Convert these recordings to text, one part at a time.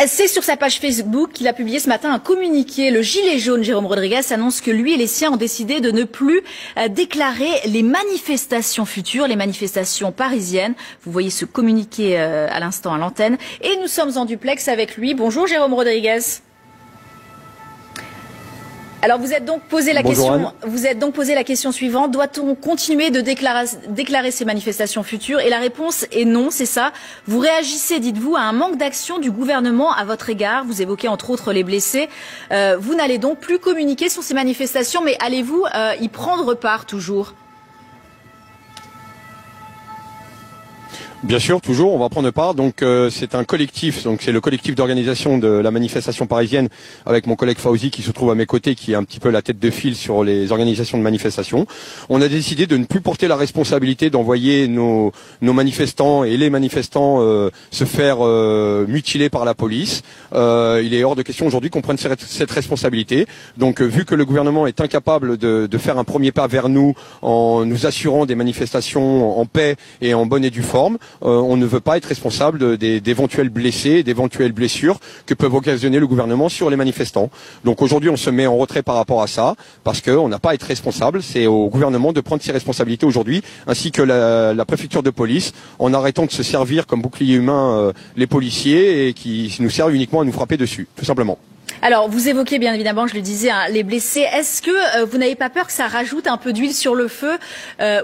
C'est sur sa page Facebook qu'il a publié ce matin un communiqué. Le gilet jaune, Jérôme Rodriguez, annonce que lui et les siens ont décidé de ne plus déclarer les manifestations futures, les manifestations parisiennes. Vous voyez ce communiqué à l'instant à l'antenne. Et nous sommes en duplex avec lui. Bonjour Jérôme Rodriguez. Alors vous êtes donc posé la question suivante, doit-on continuer de déclarer ces manifestations futures? Et la réponse est non, c'est ça. Vous réagissez, dites-vous, à un manque d'action du gouvernement à votre égard. Vous évoquez entre autres les blessés. Vous n'allez donc plus communiquer sur ces manifestations, mais allez-vous y prendre part toujours? Bien sûr, toujours, on va prendre part. Donc c'est un collectif, donc c'est le collectif d'organisation de la manifestation parisienne avec mon collègue Fauzi qui se trouve à mes côtés, qui est un petit peu la tête de file sur les organisations de manifestations. On a décidé de ne plus porter la responsabilité d'envoyer nos manifestants et les manifestants se faire mutiler par la police. Il est hors de question aujourd'hui qu'on prenne cette responsabilité. Donc vu que le gouvernement est incapable de faire un premier pas vers nous en nous assurant des manifestations en paix et en bonne et due forme, on ne veut pas être responsable d'éventuels blessés, d'éventuelles blessures que peuvent occasionner le gouvernement sur les manifestants. Donc aujourd'hui, on se met en retrait par rapport à ça, parce qu'on n'a pas à être responsable. C'est au gouvernement de prendre ses responsabilités aujourd'hui, ainsi que la préfecture de police, en arrêtant de se servir comme bouclier humain les policiers et qui nous servent uniquement à nous frapper dessus, tout simplement. Alors, vous évoquez bien évidemment, je le disais, les blessés. Est-ce que vous n'avez pas peur que ça rajoute un peu d'huile sur le feu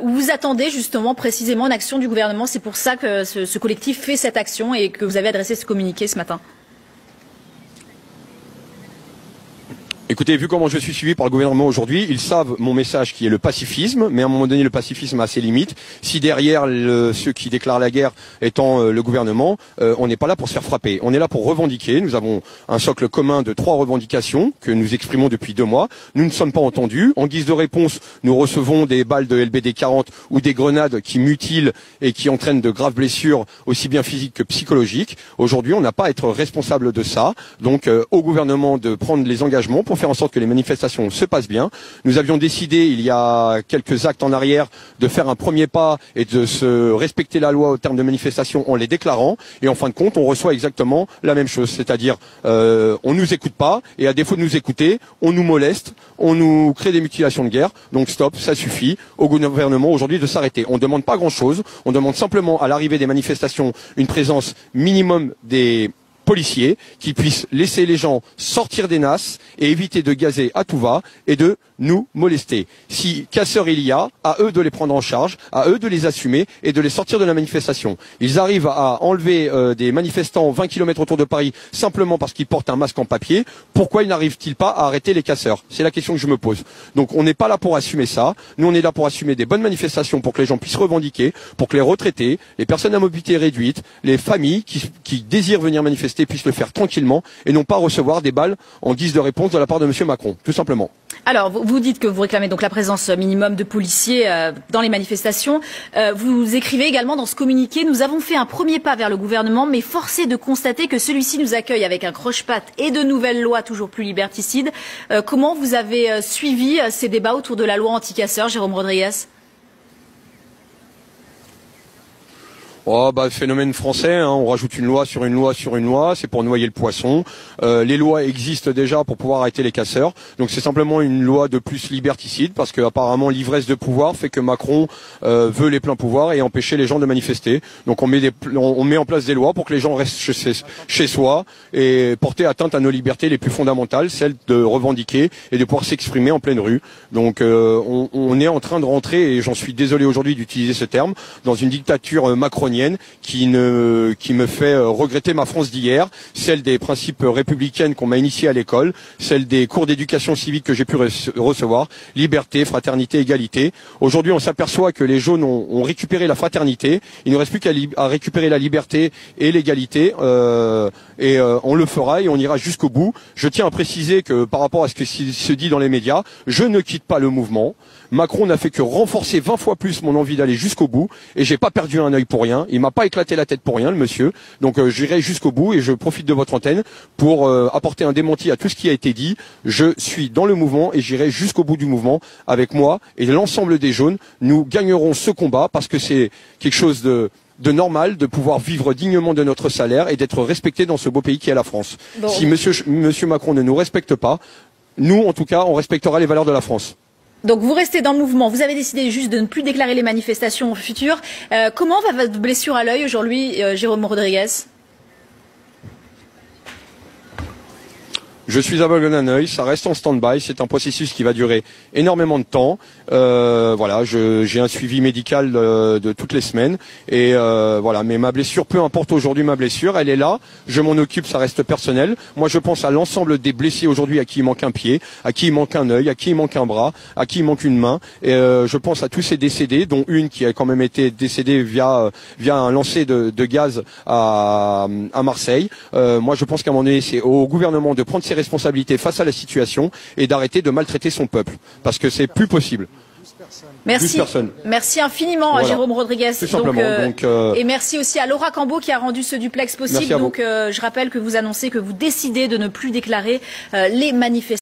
ou vous attendez justement précisément une action du gouvernement? C'est pour ça que ce collectif fait cette action et que vous avez adressé ce communiqué ce matin. Écoutez, vu comment je suis suivi par le gouvernement aujourd'hui, ils savent mon message qui est le pacifisme, mais à un moment donné, le pacifisme a ses limites. Si derrière ceux qui déclarent la guerre étant le gouvernement, on n'est pas là pour se faire frapper. On est là pour revendiquer. Nous avons un socle commun de 3 revendications que nous exprimons depuis 2 mois. Nous ne sommes pas entendus. En guise de réponse, nous recevons des balles de LBD 40 ou des grenades qui mutilent et qui entraînent de graves blessures, aussi bien physiques que psychologiques. Aujourd'hui, on n'a pas à être responsable de ça. Donc, au gouvernement de prendre les engagements pour faire en sorte que les manifestations se passent bien. Nous avions décidé, il y a quelques actes en arrière, de faire un premier pas et de se respecter la loi au terme de manifestations en les déclarant. Et en fin de compte, on reçoit exactement la même chose. C'est-à-dire, on nous écoute pas et à défaut de nous écouter, on nous moleste, on nous crée des mutilations de guerre. Donc stop, ça suffit au gouvernement aujourd'hui de s'arrêter. On ne demande pas grand-chose. On demande simplement à l'arrivée des manifestations une présence minimum des policiers qui puissent laisser les gens sortir des nasses et éviter de gazer à tout va et de nous molester. Si casseurs il y a, à eux de les prendre en charge, à eux de les assumer et de les sortir de la manifestation. Ils arrivent à enlever des manifestants 20 km autour de Paris simplement parce qu'ils portent un masque en papier. Pourquoi ils n'arrivent-ils pas à arrêter les casseurs? C'est la question que je me pose. Donc on n'est pas là pour assumer ça. Nous on est là pour assumer des bonnes manifestations pour que les gens puissent revendiquer, pour que les retraités, les personnes à mobilité réduite, les familles qui désirent venir manifester puissent le faire tranquillement et non pas recevoir des balles en guise de réponse de la part de M. Macron, tout simplement. Alors, vous dites que vous réclamez donc la présence minimum de policiers dans les manifestations. Vous écrivez également dans ce communiqué, nous avons fait un premier pas vers le gouvernement, mais force est de constater que celui-ci nous accueille avec un croche-patte et de nouvelles lois toujours plus liberticides. Comment vous avez suivi ces débats autour de la loi anti-casseurs, Jérôme Rodriguez? Oh, phénomène français, hein, on rajoute une loi sur une loi sur une loi, c'est pour noyer le poisson. Les lois existent déjà pour pouvoir arrêter les casseurs, donc c'est simplement une loi de plus liberticide parce que apparemment l'ivresse de pouvoir fait que Macron veut les pleins pouvoirs et empêcher les gens de manifester. Donc on met en place des lois pour que les gens restent chez soi et porter atteinte à nos libertés les plus fondamentales, celles de revendiquer et de pouvoir s'exprimer en pleine rue. Donc on est en train de rentrer, et j'en suis désolé aujourd'hui d'utiliser ce terme, dans une dictature macronienne qui me fait regretter ma France d'hier, celle des principes républicaines qu'on m'a initiés à l'école, celle des cours d'éducation civique que j'ai pu recevoir, liberté, fraternité, égalité. Aujourd'hui, on s'aperçoit que les jaunes ont récupéré la fraternité, il ne reste plus qu'à récupérer la liberté et l'égalité, et on le fera et on ira jusqu'au bout. Je tiens à préciser que par rapport à ce qui se dit dans les médias, je ne quitte pas le mouvement. Macron n'a fait que renforcer 20 fois plus mon envie d'aller jusqu'au bout, et j'ai pas perdu un œil pour rien. Il m'a pas éclaté la tête pour rien, le monsieur. Donc j'irai jusqu'au bout et je profite de votre antenne pour apporter un démenti à tout ce qui a été dit. Je suis dans le mouvement et j'irai jusqu'au bout du mouvement avec moi et l'ensemble des jaunes. Nous gagnerons ce combat parce que c'est quelque chose de de normal de pouvoir vivre dignement de notre salaire et d'être respecté dans ce beau pays qui est la France. Bon. Si monsieur Macron ne nous respecte pas, nous, en tout cas, on respectera les valeurs de la France. Donc vous restez dans le mouvement, vous avez décidé juste de ne plus déclarer les manifestations futures. Comment va votre blessure à l'œil aujourd'hui, Jérôme Rodriguez ? Je suis aveugle d'un œil, ça reste en stand-by, c'est un processus qui va durer énormément de temps. Voilà, j'ai un suivi médical de toutes les semaines et voilà. Mais ma blessure, peu importe aujourd'hui ma blessure, elle est là. Je m'en occupe, ça reste personnel. Moi, je pense à l'ensemble des blessés aujourd'hui à qui il manque un pied, à qui il manque un œil, à qui il manque un bras, à qui il manque une main. Et je pense à tous ces décédés, dont une qui a quand même été décédée via un lancer de gaz à Marseille. Moi, je pense qu'à un moment donné, c'est au gouvernement de prendre ses responsabilités face à la situation et d'arrêter de maltraiter son peuple, parce que c'est plus possible. Merci infiniment à Jérôme Rodriguez. Et merci aussi à Laura Cambeau qui a rendu ce duplex possible. Donc je rappelle que vous annoncez que vous décidez de ne plus déclarer les manifestations.